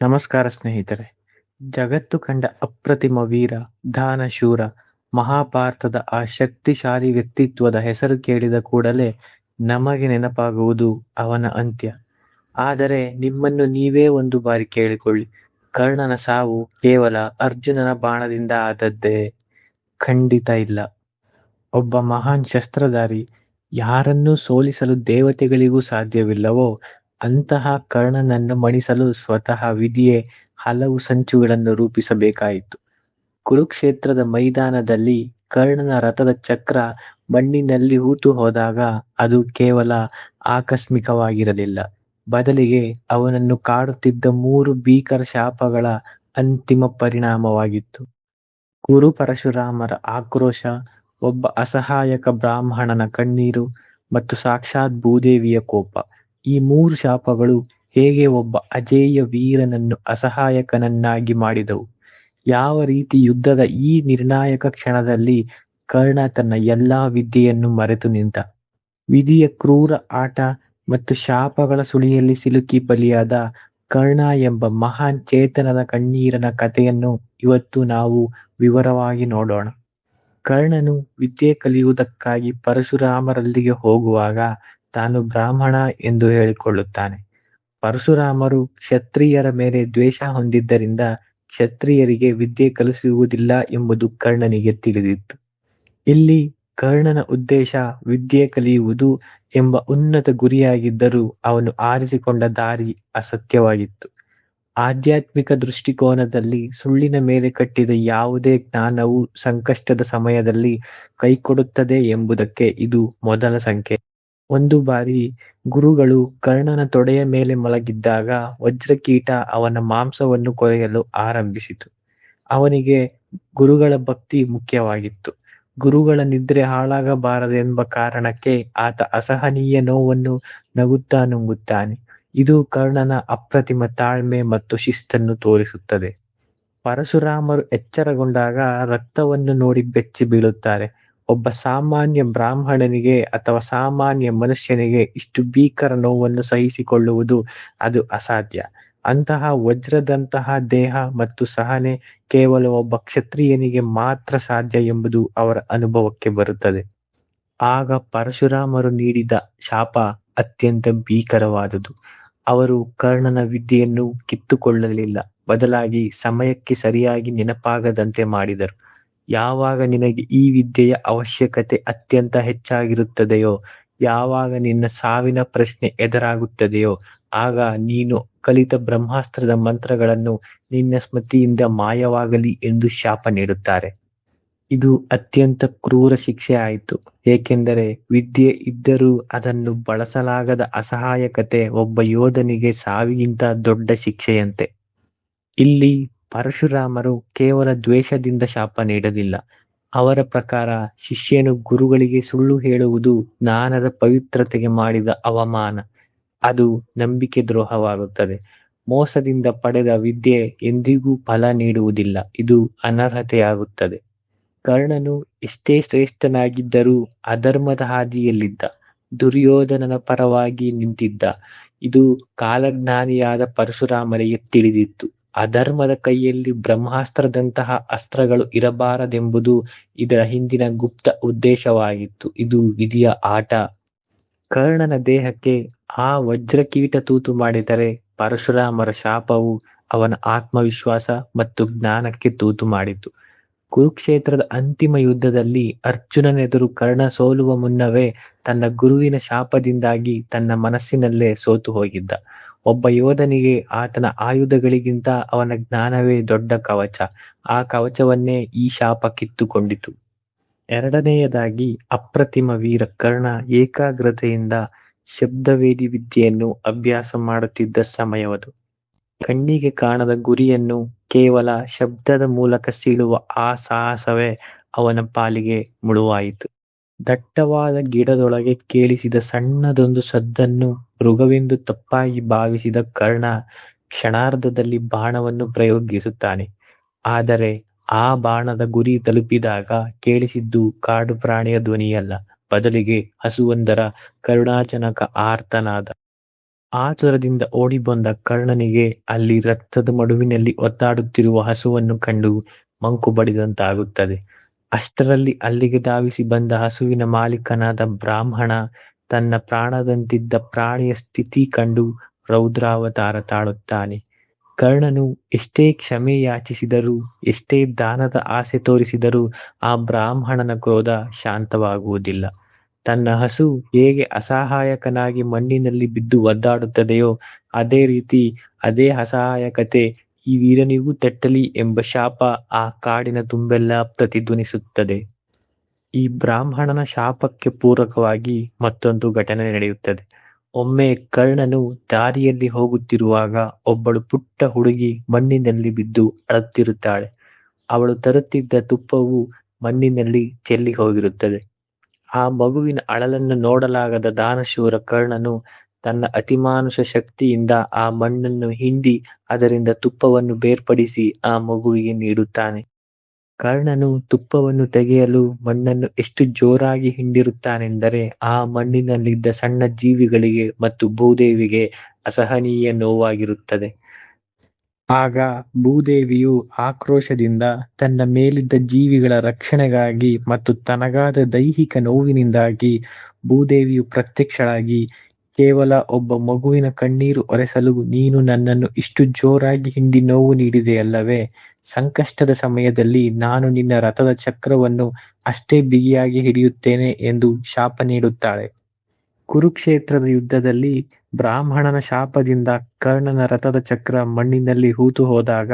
ನಮಸ್ಕಾರ ಸ್ನೇಹಿತರೆ. ಜಗತ್ತು ಕಂಡ ಅಪ್ರತಿಮ ವೀರ, ದಾನಶೂರ, ಮಹಾಭಾರತದ ಆ ಶಕ್ತಿಶಾಲಿ ವ್ಯಕ್ತಿತ್ವದ ಹೆಸರು ಕೇಳಿದ ಕೂಡಲೇ ನಮಗೆ ನೆನಪಾಗುವುದು ಅವನ ಅಂತ್ಯ. ಆದರೆ ನಿಮ್ಮನ್ನು ನೀವೇ ಒಂದು ಬಾರಿ ಕೇಳಿಕೊಳ್ಳಿ, ಕರ್ಣನ ಸಾವು ಕೇವಲ ಅರ್ಜುನನ ಬಾಣದಿಂದ ಆದದ್ದೇ? ಖಂಡಿತ ಇಲ್ಲ. ಒಬ್ಬ ಮಹಾನ್ ಶಸ್ತ್ರಧಾರಿ, ಯಾರನ್ನು ಸೋಲಿಸಲು ದೇವತೆಗಳಿಗೂ ಸಾಧ್ಯವಿಲ್ಲವೋ ಅಂತಹ ಕರ್ಣನನ್ನು ಮಣಿಸಲು ಸ್ವತಃ ವಿಧಿಯೇ ಹಲವು ಸಂಚುಗಳನ್ನು ರೂಪಿಸಬೇಕಾಯಿತು. ಕುರುಕ್ಷೇತ್ರದ ಮೈದಾನದಲ್ಲಿ ಕರ್ಣನ ರಥದ ಚಕ್ರ ಮಣ್ಣಿನಲ್ಲಿ ಹೂತು ಹೋದಾಗ ಅದು ಕೇವಲ ಆಕಸ್ಮಿಕವಾಗಿರಲಿಲ್ಲ. ಬದಲಿಗೆ ಅವನನ್ನು ಕಾಡುತ್ತಿದ್ದ 3 ಭೀಕರ ಶಾಪಗಳ ಅಂತಿಮ ಪರಿಣಾಮವಾಗಿತ್ತು. ಗುರು ಪರಶುರಾಮರ ಆಕ್ರೋಶ, ಒಬ್ಬ ಅಸಹಾಯಕ ಬ್ರಾಹ್ಮಣನ ಕಣ್ಣೀರು ಮತ್ತು ಸಾಕ್ಷಾತ್ ಭೂದೇವಿಯ ಕೋಪ. ಈ 3 ಶಾಪಗಳು ಹೇಗೆ ಒಬ್ಬ ಅಜೇಯ ವೀರನನ್ನು ಅಸಹಾಯಕನನ್ನಾಗಿ ಮಾಡಿದವು. ಯಾವ ರೀತಿ ಯುದ್ಧದ ಈ ನಿರ್ಣಾಯಕ ಕ್ಷಣದಲ್ಲಿ ಕರ್ಣ ತನ್ನ ಎಲ್ಲಾ ವಿದ್ಯೆಯನ್ನು ಮರೆತು ನಿಂತ. ವಿಧಿಯ ಕ್ರೂರ ಆಟ ಮತ್ತು ಶಾಪಗಳ ಸುಳಿಯಲ್ಲಿ ಸಿಲುಕಿ ಬಲಿಯಾದ ಕರ್ಣ ಎಂಬ ಮಹಾನ್ ಚೇತನದ ಕಣ್ಣೀರನ ಕಥೆಯನ್ನು ಇವತ್ತು ನಾವು ವಿವರವಾಗಿ ನೋಡೋಣ. ಕರ್ಣನು ವಿದ್ಯೆ ಕಲಿಯುವುದಕ್ಕಾಗಿ ಪರಶುರಾಮರಲ್ಲಿಗೆ ಹೋಗುವಾಗ ತಾನು ಬ್ರಾಹ್ಮಣ ಎಂದು ಹೇಳಿಕೊಳ್ಳುತ್ತಾನೆ. ಪರಶುರಾಮರು ಕ್ಷತ್ರಿಯರ ಮೇಲೆ ದ್ವೇಷ ಹೊಂದಿದ್ದರಿಂದ ಕ್ಷತ್ರಿಯರಿಗೆ ವಿದ್ಯೆ ಕಲಿಸುವುದಿಲ್ಲ ಎಂಬುದು ಕರ್ಣನಿಗೆ ತಿಳಿದಿತ್ತು. ಇಲ್ಲಿ ಕರ್ಣನ ಉದ್ದೇಶ ವಿದ್ಯೆ ಕಲಿಯುವುದು ಎಂಬ ಉನ್ನತ ಗುರಿಯಾಗಿದ್ದರೂ ಅವನು ಆರಿಸಿಕೊಂಡ ದಾರಿ ಅಸತ್ಯವಾಗಿತ್ತು. ಆಧ್ಯಾತ್ಮಿಕ ದೃಷ್ಟಿಕೋನದಲ್ಲಿ ಸುಳ್ಳಿನ ಮೇಲೆ ಕಟ್ಟಿದ ಯಾವುದೇ ಜ್ಞಾನವು ಸಂಕಷ್ಟದ ಸಮಯದಲ್ಲಿ ಕೈಕೊಡುತ್ತದೆ ಎಂಬುದಕ್ಕೆ ಇದು ಮೊದಲ ಸಂಕೇತ. ಒಂದು ಬಾರಿ ಗುರುಗಳು ಕರ್ಣನ ತೊಡೆಯ ಮೇಲೆ ಮಲಗಿದ್ದಾಗ ವಜ್ರಕೀಟ ಅವನ ಮಾಂಸವನ್ನು ಕೊರೆಯಲು ಆರಂಭಿಸಿತು. ಅವನಿಗೆ ಗುರುಗಳ ಭಕ್ತಿ ಮುಖ್ಯವಾಗಿತ್ತು. ಗುರುಗಳ ನಿದ್ರೆ ಹಾಳಾಗಬಾರದೆಂಬ ಕಾರಣಕ್ಕೆ ಆತ ಅಸಹನೀಯ ನೋವನ್ನು ನಗುತ್ತಾ ನುಂಗುತ್ತಾನೆ. ಇದು ಕರ್ಣನ ಅಪ್ರತಿಮ ತಾಳ್ಮೆ ಮತ್ತು ಶಿಸ್ತನ್ನು ತೋರಿಸುತ್ತದೆ. ಪರಶುರಾಮರು ಎಚ್ಚರಗೊಂಡಾಗ ರಕ್ತವನ್ನು ನೋಡಿ ಬೆಚ್ಚಿ ಬೀಳುತ್ತಾರೆ. ಒಬ್ಬ ಸಾಮಾನ್ಯ ಬ್ರಾಹ್ಮಣನಿಗೆ ಅಥವಾ ಸಾಮಾನ್ಯ ಮನುಷ್ಯನಿಗೆ ಇಷ್ಟು ಭೀಕರ ನೋವನ್ನು ಸಹಿಸಿಕೊಳ್ಳುವುದು ಅದು ಅಸಾಧ್ಯ. ಅಂತಹ ವಜ್ರದಂತಹ ದೇಹ ಮತ್ತು ಸಹನೆ ಕೇವಲ ಒಬ್ಬ ಕ್ಷತ್ರಿಯನಿಗೆ ಮಾತ್ರ ಸಾಧ್ಯ ಎಂಬುದು ಅವರ ಅನುಭವಕ್ಕೆ ಬರುತ್ತದೆ. ಆಗ ಪರಶುರಾಮರು ನೀಡಿದ ಶಾಪ ಅತ್ಯಂತ ಭೀಕರವಾದುದು. ಅವರು ಕರ್ಣನ ವಿದ್ಯೆಯನ್ನು ಕಿತ್ತುಕೊಳ್ಳಲಿಲ್ಲ, ಬದಲಾಗಿ ಸಮಯಕ್ಕೆ ಸರಿಯಾಗಿ ನೆನಪಾಗದಂತೆ ಮಾಡಿದರು. ಯಾವಾಗ ನಿನಗೆ ಈ ವಿದ್ಯೆಯ ಅವಶ್ಯಕತೆ ಅತ್ಯಂತ ಹೆಚ್ಚಾಗಿರುತ್ತದೆಯೋ, ಯಾವಾಗ ನಿನ್ನ ಸಾವಿನ ಪ್ರಶ್ನೆ ಎದುರಾಗುತ್ತದೆಯೋ, ಆಗ ನೀನು ಕಲಿತ ಬ್ರಹ್ಮಾಸ್ತ್ರದ ಮಂತ್ರಗಳನ್ನು ನಿನ್ನ ಸ್ಮೃತಿಯಿಂದ ಮಾಯವಾಗಲಿ ಎಂದು ಶಾಪ ನೀಡುತ್ತಾರೆ. ಇದು ಅತ್ಯಂತ ಕ್ರೂರ ಶಿಕ್ಷೆ ಆಯಿತು, ಏಕೆಂದರೆ ವಿದ್ಯೆ ಇದ್ದರೂ ಅದನ್ನು ಬಳಸಲಾಗದ ಅಸಹಾಯಕತೆ ಒಬ್ಬ ಯೋಧನಿಗೆ ಸಾವಿಗಿಂತ ದೊಡ್ಡ ಶಿಕ್ಷೆಯಂತೆ. ಇಲ್ಲಿ ಪರಶುರಾಮರು ಕೇವಲ ದ್ವೇಷದಿಂದ ಶಾಪ ನೀಡಲಿಲ್ಲ. ಅವರ ಪ್ರಕಾರ ಶಿಷ್ಯನು ಗುರುಗಳಿಗೆ ಸುಳ್ಳು ಹೇಳುವುದು ಜ್ಞಾನದ ಪವಿತ್ರತೆಗೆ ಮಾಡಿದ ಅವಮಾನ. ಅದು ನಂಬಿಕೆ ದ್ರೋಹವಾಗುತ್ತದೆ. ಮೋಸದಿಂದ ಪಡೆದ ವಿದ್ಯೆ ಎಂದಿಗೂ ಫಲ ನೀಡುವುದಿಲ್ಲ, ಇದು ಅನರ್ಹತೆಯಾಗುತ್ತದೆ. ಕರ್ಣನು ಎಷ್ಟೇ ಶ್ರೇಷ್ಠನಾಗಿದ್ದರೂ ಅಧರ್ಮದ ಹಾದಿಯಲ್ಲಿದ್ದ, ದುರ್ಯೋಧನನ ಪರವಾಗಿ ನಿಂತಿದ್ದ. ಇದು ಕಾಲಜ್ಞಾನಿಯಾದ ಪರಶುರಾಮರಿಗೆ ತಿಳಿದಿತ್ತು. ಅಧರ್ಮದ ಕೈಯಲ್ಲಿ ಬ್ರಹ್ಮಾಸ್ತ್ರದಂತಹ ಅಸ್ತ್ರಗಳು ಇರಬಾರದೆಂಬುದು ಇದರ ಹಿಂದಿನ ಗುಪ್ತ ಉದ್ದೇಶವಾಗಿತ್ತು. ಇದು ವಿಧಿಯ ಆಟ. ಕರ್ಣನ ದೇಹಕ್ಕೆ ಆ ವಜ್ರಕೀಟ ತೂತು ಮಾಡಿದರೆ ಪರಶುರಾಮರ ಶಾಪವು ಅವನ ಆತ್ಮವಿಶ್ವಾಸ ಮತ್ತು ಜ್ಞಾನಕ್ಕೆ ತೂತು ಮಾಡಿತು. ಕುರುಕ್ಷೇತ್ರದ ಅಂತಿಮ ಯುದ್ಧದಲ್ಲಿ ಅರ್ಜುನನೆದುರು ಕರ್ಣ ಸೋಲುವ ಮುನ್ನವೇ ತನ್ನ ಗುರುವಿನ ಶಾಪದಿಂದಾಗಿ ತನ್ನ ಮನಸ್ಸಿನಲ್ಲೇ ಸೋತು ಹೋಗಿದ್ದ. ಒಬ್ಬ ಯೋಧನಿಗೆ ಆತನ ಆಯುಧಗಳಿಗಿಂತ ಅವನ ಜ್ಞಾನವೇ ದೊಡ್ಡ ಕವಚ. ಆ ಕವಚವನ್ನೇ ಈ ಶಾಪ ಕಿತ್ತುಕೊಂಡಿತು. ಎರಡನೆಯದಾಗಿ, ಅಪ್ರತಿಮ ವೀರ ಕರ್ಣ ಏಕಾಗ್ರತೆಯಿಂದ ಶಬ್ದವೇದಿ ವಿದ್ಯೆಯನ್ನು ಅಭ್ಯಾಸ ಮಾಡುತ್ತಿದ್ದ ಸಮಯವದು. ಕಣ್ಣಿಗೆ ಕಾಣದ ಗುರಿಯನ್ನು ಕೇವಲ ಶಬ್ದದ ಮೂಲಕ ಸೀಳುವ ಆ ಸಾಹಸವೇ ಅವನ ಪಾಲಿಗೆ ಮುಳುವಾಯಿತು. ದಟ್ಟವಾದ ಗಿಡದೊಳಗೆ ಕೇಳಿಸಿದ ಸಣ್ಣದೊಂದು ಸದ್ದನ್ನು ಮೃಗವೆಂದು ತಪ್ಪಾಗಿ ಭಾವಿಸಿದ ಕರ್ಣ ಕ್ಷಣಾರ್ಧದಲ್ಲಿ ಬಾಣವನ್ನು ಪ್ರಯೋಗಿಸುತ್ತಾನೆ. ಆದರೆ ಆ ಬಾಣದ ಗುರಿ ತಲುಪಿದಾಗ ಕೇಳಿಸಿದ್ದು ಕಾಡು ಪ್ರಾಣಿಯ ಧ್ವನಿಯಲ್ಲ, ಬದಲಿಗೆ ಹಸುವೊಂದರ ಕರುಣಾಜನಕ ಆರ್ತನಾದ. ಆತುರದಿಂದ ಓಡಿಬಂದ ಕರ್ಣನಿಗೆ ಅಲ್ಲಿ ರಕ್ತದ ಮಡುವಿನಲ್ಲಿ ಒದ್ದಾಡುತ್ತಿರುವ ಹಸುವನ್ನು ಕಂಡು ಮಂಕು ಬಡಿದಂತಾಗುತ್ತದೆ. ಅಷ್ಟರಲ್ಲಿ ಅಲ್ಲಿಗೆ ಧಾವಿಸಿ ಬಂದ ಹಸುವಿನ ಮಾಲೀಕನಾದ ಬ್ರಾಹ್ಮಣ ತನ್ನ ಪ್ರಾಣದಂತಿದ್ದ ಪ್ರಾಣಿಯ ಸ್ಥಿತಿ ಕಂಡು ರೌದ್ರಾವತಾರ ತಾಳುತ್ತಾನೆ. ಕರ್ಣನು ಎಷ್ಟೇ ಕ್ಷಮೆ ಯಾಚಿಸಿದರೂ, ಎಷ್ಟೇ ದಾನದ ಆಸೆ ತೋರಿಸಿದರೂ ಆ ಬ್ರಾಹ್ಮಣನ ಕ್ರೋಧ ಶಾಂತವಾಗುವುದಿಲ್ಲ. ತನ್ನ ಹಸು ಹೇಗೆ ಅಸಹಾಯಕನಾಗಿ ಮಣ್ಣಿನಲ್ಲಿ ಬಿದ್ದು ಒದ್ದಾಡುತ್ತದೆಯೋ ಅದೇ ರೀತಿ ಅದೇ ಅಸಹಾಯಕತೆ ಈ ವೀರನಿಗೂ ತಟ್ಟಲಿ ಎಂಬ ಶಾಪ ಆ ಕಾಡಿನ ತುಂಬೆಲ್ಲ ಪ್ರತಿಧ್ವನಿಸುತ್ತದೆ. ಈ ಬ್ರಾಹ್ಮಣನ ಶಾಪಕ್ಕೆ ಪೂರಕವಾಗಿ ಮತ್ತೊಂದು ಘಟನೆ ನಡೆಯುತ್ತದೆ. ಒಮ್ಮೆ ಕರ್ಣನು ದಾರಿಯಲ್ಲಿ ಹೋಗುತ್ತಿರುವಾಗ ಒಬ್ಬಳು ಪುಟ್ಟ ಹುಡುಗಿ ಮಣ್ಣಿನಲ್ಲಿ ಬಿದ್ದು ಅಳುತ್ತಿರುತ್ತಾಳೆ. ಅವಳು ತರುತ್ತಿದ್ದ ತುಪ್ಪವು ಮಣ್ಣಿನಲ್ಲಿ ಚೆಲ್ಲಿ ಹೋಗಿರುತ್ತದೆ. ಆ ಮಗುವಿನ ಅಳಲನ್ನು ನೋಡಲಾಗದ ದಾನಶೂರ ಕರ್ಣನು ತನ್ನ ಅತಿಮಾನುಷ ಶಕ್ತಿಯಿಂದ ಆ ಮಣ್ಣನ್ನು ಹಿಂಡಿ ಅದರಿಂದ ತುಪ್ಪವನ್ನು ಬೇರ್ಪಡಿಸಿ ಆ ಮಗುವಿಗೆ ನೀಡುತ್ತಾನೆ. ಕರ್ಣನು ತುಪ್ಪವನ್ನು ತೆಗೆಯಲು ಮಣ್ಣನ್ನು ಎಷ್ಟು ಜೋರಾಗಿ ಹಿಂಡಿರುತ್ತಾನೆಂದರೆ ಆ ಮಣ್ಣಿನಲ್ಲಿದ್ದ ಸಣ್ಣ ಜೀವಿಗಳಿಗೆ ಮತ್ತು ಭೂದೇವಿಗೆ ಅಸಹನೀಯ ನೋವಾಗಿರುತ್ತದೆ. ಆಗ ಭೂದೇವಿಯು ಆಕ್ರೋಶದಿಂದ ತನ್ನ ಮೇಲಿದ್ದ ಜೀವಿಗಳ ರಕ್ಷಣೆಗಾಗಿ ಮತ್ತು ತನಗಾದ ದೈಹಿಕ ನೋವಿನಿಂದಾಗಿ ಭೂದೇವಿಯು ಪ್ರತ್ಯಕ್ಷಳಾಗಿ, ಕೇವಲ ಒಬ್ಬ ಮಗುವಿನ ಕಣ್ಣೀರು ಒರೆಸಲು ನೀನು ನನ್ನನ್ನು ಇಷ್ಟು ಜೋರಾಗಿ ಹಿಂಡಿ ನೋವು ನೀಡಿದೆಯಲ್ಲವೇ? ಸಂಕಷ್ಟದ ಸಮಯದಲ್ಲಿ ನಾನು ನಿನ್ನ ರಥದ ಚಕ್ರವನ್ನು ಅಷ್ಟೇ ಬಿಗಿಯಾಗಿ ಹಿಡಿಯುತ್ತೇನೆ ಎಂದು ಶಾಪ ನೀಡುತ್ತಾಳೆ. ಕುರುಕ್ಷೇತ್ರದ ಯುದ್ಧದಲ್ಲಿ ಬ್ರಾಹ್ಮಣನ ಶಾಪದಿಂದ ಕರ್ಣನ ರಥದ ಚಕ್ರ ಮಣ್ಣಿನಲ್ಲಿ ಹೂತು ಹೋದಾಗ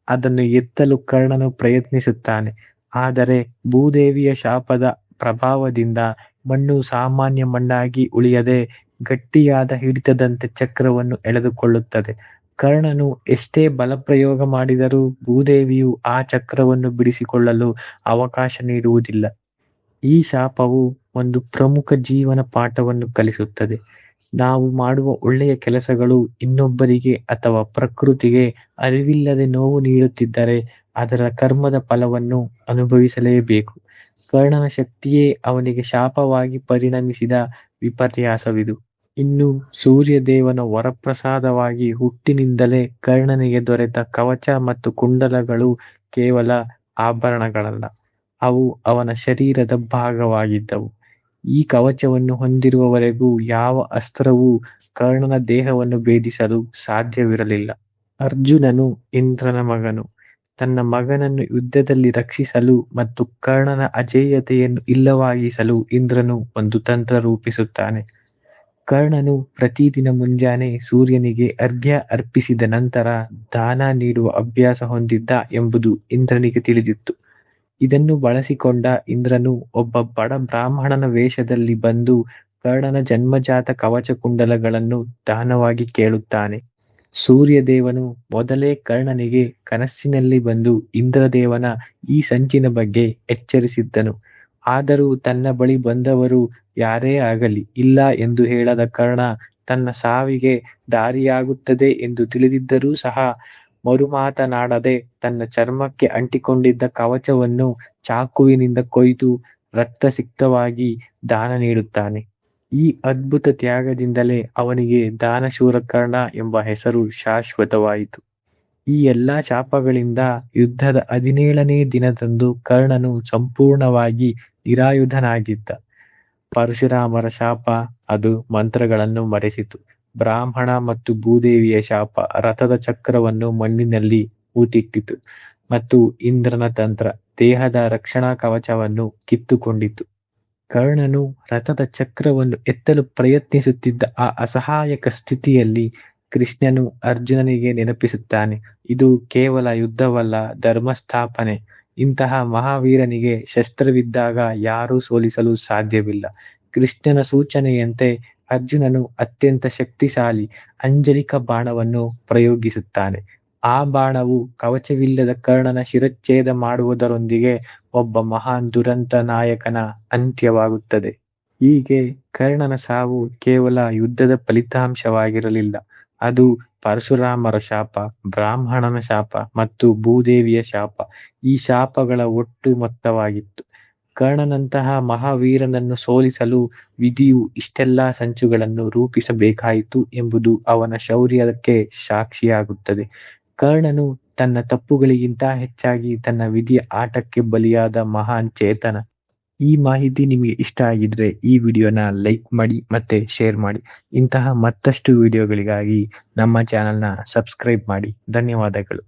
ಅದನ್ನು ಎತ್ತಲು ಕರ್ಣನು ಪ್ರಯತ್ನಿಸುತ್ತಾನೆ. ಆದರೆ ಭೂದೇವಿಯ ಶಾಪದ ಪ್ರಭಾವದಿಂದ ಮಣ್ಣು ಸಾಮಾನ್ಯ ಮಣ್ಣಾಗಿ ಉಳಿಯದೆ ಗಟ್ಟಿಯಾದ ಹಿಡಿತದಂತೆ ಚಕ್ರವನ್ನು ಎಳೆದುಕೊಳ್ಳುತ್ತದೆ. ಕರ್ಣನು ಎಷ್ಟೇ ಬಲಪ್ರಯೋಗ ಮಾಡಿದರೂ ಭೂದೇವಿಯು ಆ ಚಕ್ರವನ್ನು ಬಿಡಿಸಿಕೊಳ್ಳಲು ಅವಕಾಶ ನೀಡುವುದಿಲ್ಲ. ಈ ಶಾಪವು ಒಂದು ಪ್ರಮುಖ ಜೀವನ ಪಾಠವನ್ನು ಕಲಿಸುತ್ತದೆ. ನಾವು ಮಾಡುವ ಒಳ್ಳೆಯ ಕೆಲಸಗಳು ಇನ್ನೊಬ್ಬರಿಗೆ ಅಥವಾ ಪ್ರಕೃತಿಗೆ ಅರಿವಿಲ್ಲದೆ ನೋವು ನೀಡುತ್ತಿದ್ದರೆ ಅದರ ಕರ್ಮದ ಫಲವನ್ನು ಅನುಭವಿಸಲೇಬೇಕು. ಕರ್ಣನ ಶಕ್ತಿಯೇ ಅವನಿಗೆ ಶಾಪವಾಗಿ ಪರಿಣಮಿಸಿದ ವಿಪರ್ಯಾಸವಿದು. ಇನ್ನು ಸೂರ್ಯದೇವನ ವರಪ್ರಸಾದವಾಗಿ ಹುಟ್ಟಿನಿಂದಲೇ ಕರ್ಣನಿಗೆ ದೊರೆತ ಕವಚ ಮತ್ತು ಕುಂಡಲಗಳು ಕೇವಲ ಆಭರಣಗಳಲ್ಲ, ಅವು ಅವನ ಶರೀರದ ಭಾಗವಾಗಿದ್ದವು. ಈ ಕವಚವನ್ನು ಹೊಂದಿರುವವರೆಗೂ ಯಾವ ಅಸ್ತ್ರವೂ ಕರ್ಣನ ದೇಹವನ್ನು ಭೇದಿಸಲು ಸಾಧ್ಯವಿರಲಿಲ್ಲ. ಅರ್ಜುನನು ಇಂದ್ರನ ಮಗನು. ತನ್ನ ಮಗನನ್ನು ಯುದ್ಧದಲ್ಲಿ ರಕ್ಷಿಸಲು ಮತ್ತು ಕರ್ಣನ ಅಜೇಯತೆಯನ್ನು ಇಲ್ಲವಾಗಿಸಲು ಇಂದ್ರನು ಒಂದು ತಂತ್ರ ರೂಪಿಸುತ್ತಾನೆ. ಕರ್ಣನು ಪ್ರತಿದಿನ ಮುಂಜಾನೆ ಸೂರ್ಯನಿಗೆ ಅರ್ಘ್ಯ ಅರ್ಪಿಸಿದ ನಂತರ ದಾನ ನೀಡುವ ಅಭ್ಯಾಸ ಹೊಂದಿದ್ದ ಎಂಬುದು ಇಂದ್ರನಿಗೆ ತಿಳಿದಿತ್ತು. ಇದನ್ನು ಬಳಸಿಕೊಂಡ ಇಂದ್ರನು ಒಬ್ಬ ಬಡ ಬ್ರಾಹ್ಮಣನ ವೇಷದಲ್ಲಿ ಬಂದು ಕರ್ಣನ ಜನ್ಮಜಾತ ಕವಚ ಕುಂಡಲಗಳನ್ನು ದಾನವಾಗಿ ಕೇಳುತ್ತಾನೆ. ಸೂರ್ಯದೇವನು ಮೊದಲೇ ಕರ್ಣನಿಗೆ ಕನಸಿನಲ್ಲಿ ಬಂದು ಇಂದ್ರದೇವನ ಈ ಸಂಚಿನ ಬಗ್ಗೆ ಎಚ್ಚರಿಸಿದ್ದನು. ಆದರೂ ತನ್ನ ಬಳಿ ಬಂದವರು ಯಾರೇ ಆಗಲಿ ಇಲ್ಲ ಎಂದು ಹೇಳದ ಕರ್ಣ ತನ್ನ ಸಾವಿಗೆ ದಾರಿಯಾಗುತ್ತದೆ ಎಂದು ತಿಳಿದಿದ್ದರೂ ಸಹ ಮರುಮಾತನಾಡದೆ ತನ್ನ ಚರ್ಮಕ್ಕೆ ಅಂಟಿಕೊಂಡಿದ್ದ ಕವಚವನ್ನು ಚಾಕುವಿನಿಂದ ಕೊಯ್ದು ರಕ್ತಸಿಕ್ತವಾಗಿ ದಾನ ನೀಡುತ್ತಾನೆ. ಈ ಅದ್ಭುತ ತ್ಯಾಗದಿಂದಲೇ ಅವನಿಗೆ ದಾನಶೂರ ಕರ್ಣ ಎಂಬ ಹೆಸರು ಶಾಶ್ವತವಾಯಿತು. ಈ ಎಲ್ಲಾ ಶಾಪಗಳಿಂದ ಯುದ್ಧದ 17ನೇ ದಿನದಂದು ಕರ್ಣನು ಸಂಪೂರ್ಣವಾಗಿ ನಿರಾಯುಧನಾಗಿದ್ದ. ಪರಶುರಾಮರ ಶಾಪ ಅದು ಮಂತ್ರಗಳನ್ನು ಮರೆಸಿತು. ಬ್ರಾಹ್ಮಣ ಮತ್ತು ಭೂದೇವಿಯ ಶಾಪ ರಥದ ಚಕ್ರವನ್ನು ಮಣ್ಣಿನಲ್ಲಿ ಹೂತಿಟ್ಟಿತು ಮತ್ತು ಇಂದ್ರನ ತಂತ್ರ ದೇಹದ ರಕ್ಷಣಾ ಕವಚವನ್ನು ಕಿತ್ತುಕೊಂಡಿತು. ಕರ್ಣನು ರಥದ ಚಕ್ರವನ್ನು ಎತ್ತಲು ಪ್ರಯತ್ನಿಸುತ್ತಿದ್ದ ಆ ಅಸಹಾಯಕ ಸ್ಥಿತಿಯಲ್ಲಿ ಕೃಷ್ಣನು ಅರ್ಜುನನಿಗೆ ನೆನಪಿಸುತ್ತಾನೆ, ಇದು ಕೇವಲ ಯುದ್ಧವಲ್ಲ, ಧರ್ಮಸ್ಥಾಪನೆ. ಇಂತಹ ಮಹಾವೀರನಿಗೆ ಶಸ್ತ್ರವಿದ್ದಾಗ ಯಾರೂ ಸೋಲಿಸಲು ಸಾಧ್ಯವಿಲ್ಲ. ಕೃಷ್ಣನ ಸೂಚನೆಯಂತೆ ಅರ್ಜುನನು ಅತ್ಯಂತ ಶಕ್ತಿಶಾಲಿ ಅಂಜಲಿಕ ಬಾಣವನ್ನು ಪ್ರಯೋಗಿಸುತ್ತಾನೆ. ಆ ಬಾಣವು ಕವಚವಿಲ್ಲದ ಕರ್ಣನ ಶಿರಚ್ಛೇದ ಮಾಡುವುದರೊಂದಿಗೆ ಒಬ್ಬ ಮಹಾನ್ ದುರಂತ ನಾಯಕನ ಅಂತ್ಯವಾಗುತ್ತದೆ. ಹೀಗೆ ಕರ್ಣನ ಸಾವು ಕೇವಲ ಯುದ್ಧದ ಫಲಿತಾಂಶವಾಗಿರಲಿಲ್ಲ, ಅದು ಪರಶುರಾಮರ ಶಾಪ, ಬ್ರಾಹ್ಮಣನ ಶಾಪ ಮತ್ತು ಭೂದೇವಿಯ ಶಾಪ, ಈ ಶಾಪಗಳ ಒಟ್ಟು ಮೊತ್ತವಾಗಿತ್ತು. ಕರ್ಣನಂತಹ ಮಹಾವೀರನನ್ನು ಸೋಲಿಸಲು ವಿಧಿಯು ಇಷ್ಟೆಲ್ಲಾ ಸಂಚುಗಳನ್ನು ರೂಪಿಸಬೇಕಾಯಿತು ಎಂಬುದು ಅವನ ಶೌರ್ಯಕ್ಕೆ ಸಾಕ್ಷಿಯಾಗುತ್ತದೆ. ಕರ್ಣನು ತನ್ನ ತಪ್ಪುಗಳಿಗಿಂತ ಹೆಚ್ಚಾಗಿ ತನ್ನ ವಿಧಿಯ ಆಟಕ್ಕೆ ಬಲಿಯಾದ ಮಹಾನ್ ಚೇತನ. ಈ ಮಾಹಿತಿ ನಿಮಗೆ ಇಷ್ಟ ಆಗಿದ್ರೆ ಈ ವಿಡಿಯೋನ ಲೈಕ್ ಮಾಡಿ ಮತ್ತೆ ಶೇರ್ ಮಾಡಿ. ಇಂತಹ ಮತ್ತಷ್ಟು ವಿಡಿಯೋಗಳಿಗಾಗಿ ನಮ್ಮ ಚಾನೆಲ್ನ ಸಬ್ಸ್ಕ್ರೈಬ್ ಮಾಡಿ. ಧನ್ಯವಾದಗಳು.